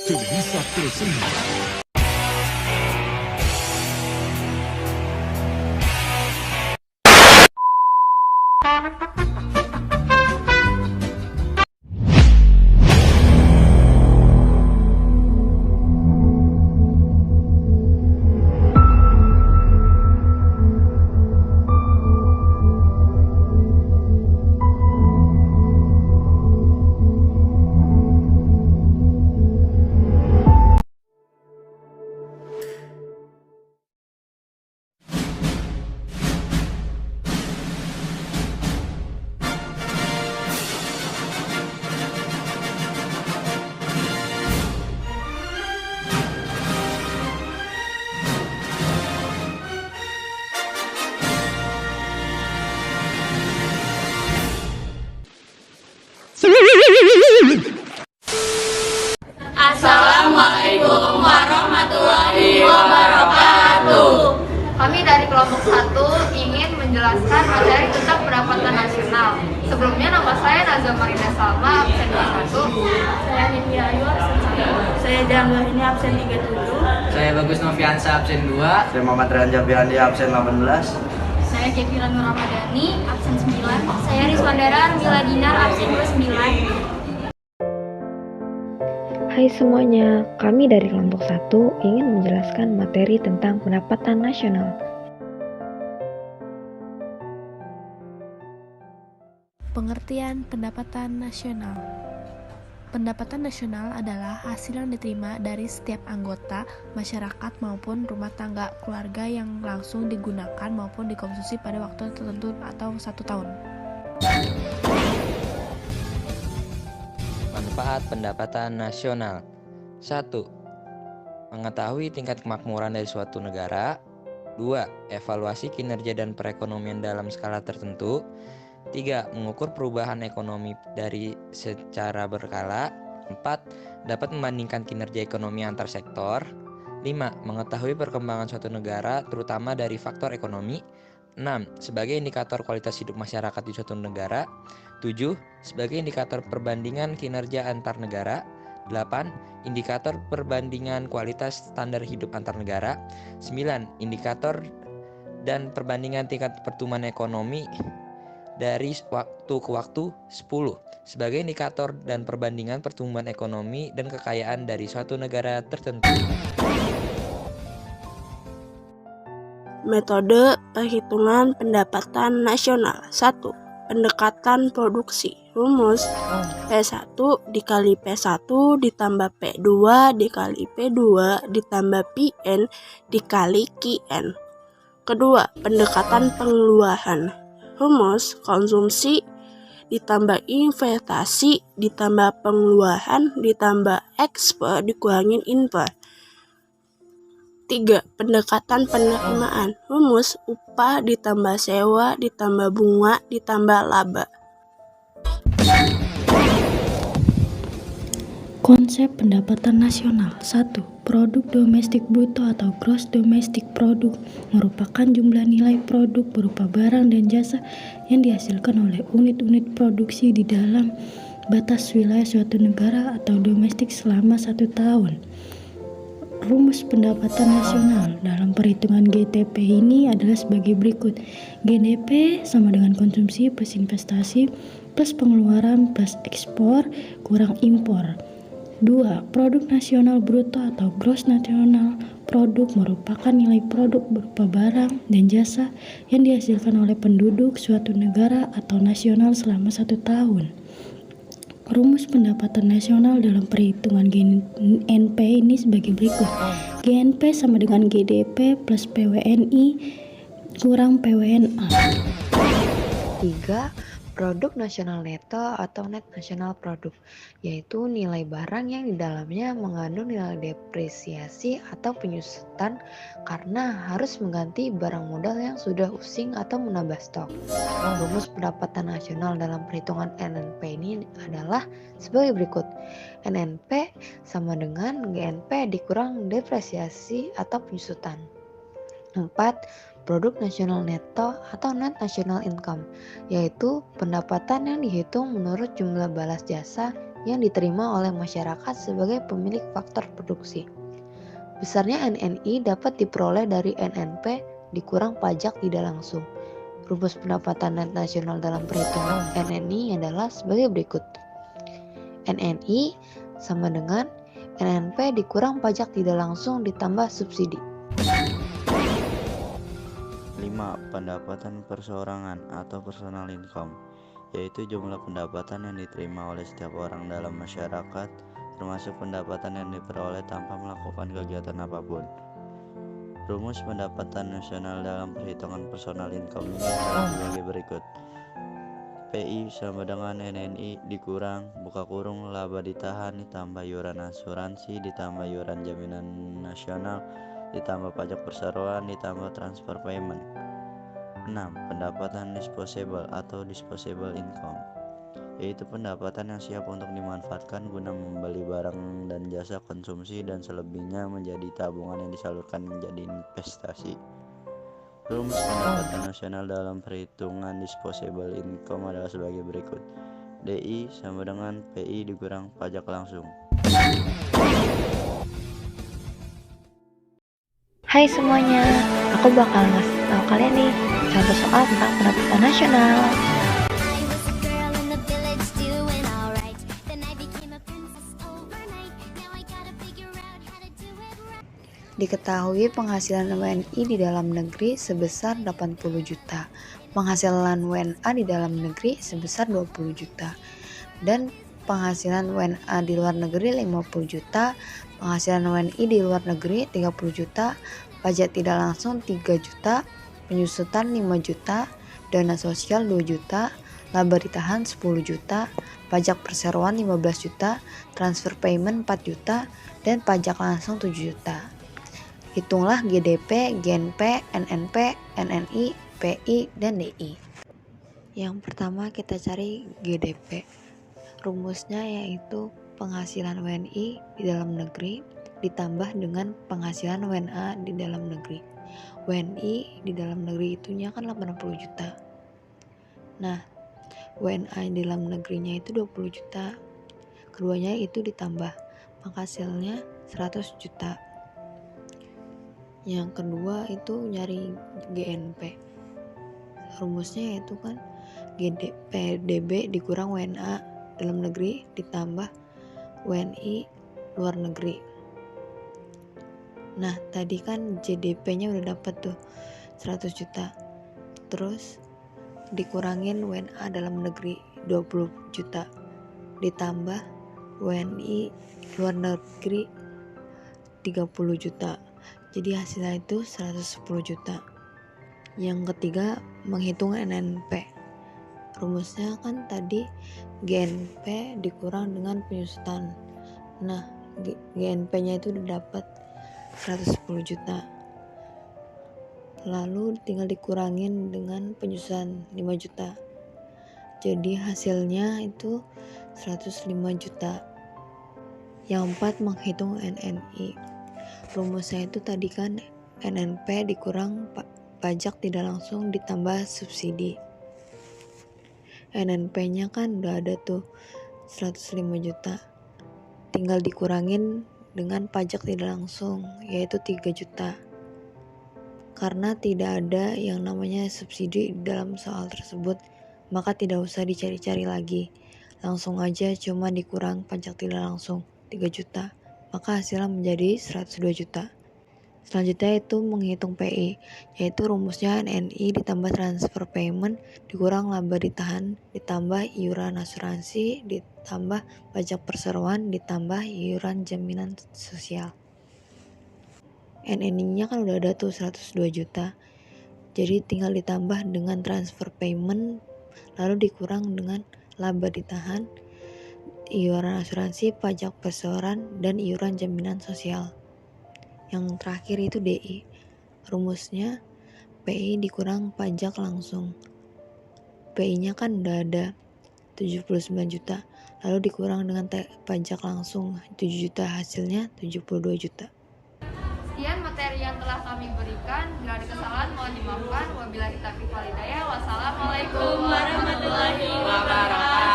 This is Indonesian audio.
Televisão apresenta. Assalamualaikum warahmatullahi wabarakatuh. Kami dari kelompok 1 ingin menjelaskan materi tentang pendapatan nasional. Sebelumnya nama saya Nazwa Marina Salma, absen 21. Saya Nivia Ayu, absen 1. Saya Jangga ini absen 37. Saya Bagus Noviansa, absen 2. Saya Muhammad Ranjab Biandi, absen 18. Saya Kevira Nur Ramadhani, absen 9. Saya Rizwandara Armila Dinar, absen 29. Hai semuanya, kami dari kelompok 1 ingin menjelaskan materi tentang pendapatan nasional. Pengertian pendapatan nasional. Pendapatan nasional adalah hasil yang diterima dari setiap anggota masyarakat maupun rumah tangga keluarga yang langsung digunakan maupun dikonsumsi pada waktu tertentu atau 1 tahun. Manfaat pendapatan nasional. 1. Mengetahui tingkat kemakmuran dari suatu negara. 2. Evaluasi kinerja dan perekonomian dalam skala tertentu. 3. Mengukur perubahan ekonomi dari secara berkala. 4. Dapat membandingkan kinerja ekonomi antar sektor. 5. Mengetahui perkembangan suatu negara terutama dari faktor ekonomi. 6. Sebagai indikator kualitas hidup masyarakat di suatu negara. 7. Sebagai indikator perbandingan kinerja antar negara. 8. Indikator perbandingan kualitas standar hidup antar negara. 9. Indikator dan perbandingan tingkat pertumbuhan ekonomi dari waktu ke waktu. 10. Sebagai indikator dan perbandingan pertumbuhan ekonomi dan kekayaan dari suatu negara tertentu. Metode perhitungan pendapatan nasional. 1. Pendekatan produksi. Rumus P1 dikali P1 ditambah P2 dikali P2 ditambah PN dikali QN. Kedua, pendekatan pengeluaran. Rumus konsumsi ditambah investasi ditambah pengeluaran ditambah ekspor dikurangin impor. 3. Pendekatan penerimaan. Rumus upah ditambah sewa ditambah bunga ditambah laba. Konsep pendapatan nasional. 1. Produk domestik bruto atau gross domestic product merupakan jumlah nilai produk berupa barang dan jasa yang dihasilkan oleh unit-unit produksi di dalam batas wilayah suatu negara atau domestik selama 1 tahun. Rumus pendapatan nasional dalam perhitungan GDP ini adalah sebagai berikut. GDP sama dengan konsumsi plus investasi plus pengeluaran plus ekspor kurang impor. 2. Produk nasional bruto atau gross nasional produk merupakan nilai produk berupa barang dan jasa yang dihasilkan oleh penduduk suatu negara atau nasional selama 1 tahun. Rumus pendapatan nasional dalam perhitungan GNP ini sebagai berikut. GNP sama dengan GDP plus PWNI kurang PWNA. 3. Produk nasional neto atau net nasional product, yaitu nilai barang yang di dalamnya mengandung nilai depresiasi atau penyusutan karena harus mengganti barang modal yang sudah using atau menambah stok. Rumus pendapatan nasional dalam perhitungan NNP ini adalah sebagai berikut. NNP sama dengan GNP dikurang depresiasi atau penyusutan. 4. Produk nasional neto atau net national income, yaitu pendapatan yang dihitung menurut jumlah balas jasa yang diterima oleh masyarakat sebagai pemilik faktor produksi. Besarnya NNI dapat diperoleh dari NNP dikurang pajak tidak langsung. Rumus pendapatan net nasional dalam perhitungan NNI adalah sebagai berikut. NNI sama dengan NNP dikurang pajak tidak langsung ditambah subsidi. 5. Pendapatan perseorangan atau personal income, yaitu jumlah pendapatan yang diterima oleh setiap orang dalam masyarakat, termasuk pendapatan yang diperoleh tanpa melakukan kegiatan apapun. Rumus pendapatan nasional dalam perhitungan personal income ini adalah sebagai berikut. PI sama dengan NNI dikurang buka kurung laba ditahan ditambah iuran asuransi ditambah iuran jaminan nasional ditambah pajak perseroan ditambah transfer payment. 6. Pendapatan disposable atau disposable income, yaitu pendapatan yang siap untuk dimanfaatkan guna membeli barang dan jasa konsumsi dan selebihnya menjadi tabungan yang disalurkan menjadi investasi. Rumus pendapatan nasional dalam perhitungan disposable income adalah sebagai berikut. DI sama dengan PI dikurang pajak langsung. Hai semuanya, aku bakal ngasih tahu kalian nih contoh soal tentang pendapatan nasional. Diketahui penghasilan WNI di dalam negeri sebesar 80 juta, penghasilan WNA di dalam negeri sebesar 20 juta, dan penghasilan WNA di luar negeri 50 juta, penghasilan WNI di luar negeri 30 juta, pajak tidak langsung 3 juta, penyusutan 5 juta, dana sosial 2 juta, laba ditahan 10 juta, pajak perseroan 15 juta, transfer payment 4 juta, dan pajak langsung 7 juta. Hitunglah GDP, GNP, NNP, NNI, PI, dan DI. Yang pertama kita cari GDP. Rumusnya yaitu penghasilan WNI di dalam negeri ditambah dengan penghasilan WNA di dalam negeri. WNI di dalam negeri itunya kan 80 juta. Nah, WNA di dalam negerinya itu 20 juta. Keduanya itu ditambah, maka hasilnya 100 juta. Yang kedua itu nyari GNP. Rumusnya yaitu kan PDB dikurang WNA dalam negeri ditambah WNI luar negeri. Nah, tadi kan JDP-nya udah dapet tuh 100 juta. Terus dikurangin WNA dalam negeri 20 juta ditambah WNI luar negeri 30 juta. Jadi hasilnya itu 110 juta. Yang ketiga, menghitung NNP. Rumusnya kan tadi GNP dikurang dengan penyusutan. Nah, GNP-nya itu udah dapat 110 juta. Lalu tinggal dikurangin dengan penyusutan 5 juta. Jadi hasilnya itu 105 juta. Yang keempat, menghitung NNI. Rumusnya itu tadi kan NNP dikurang pajak tidak langsung ditambah subsidi. NNP-nya kan udah ada tuh 105 juta. Tinggal dikurangin dengan pajak tidak langsung yaitu 3 juta. Karena tidak ada yang namanya subsidi dalam soal tersebut, maka tidak usah dicari-cari lagi. Langsung aja cuma dikurang pajak tidak langsung 3 juta. Maka hasilnya menjadi 102 juta. Selanjutnya itu menghitung PI, yaitu rumusnya NNI ditambah transfer payment dikurang laba ditahan ditambah iuran asuransi ditambah pajak perseroan ditambah iuran jaminan sosial. NNI-nya kan udah ada tuh 102 juta. Jadi tinggal ditambah dengan transfer payment lalu dikurang dengan laba ditahan, iuran asuransi, pajak perseroan, dan iuran jaminan sosial. Yang terakhir itu DI. Rumusnya PI dikurang pajak langsung. PI-nya kan udah ada 79 juta. Lalu dikurang dengan pajak langsung 7 juta, hasilnya 72 juta. Sekian materi yang telah kami berikan. Bila ada kesalahan mohon dimaafkan. Wabillahi taufiq wal hidayah. Wassalamualaikum warahmatullahi wabarakatuh.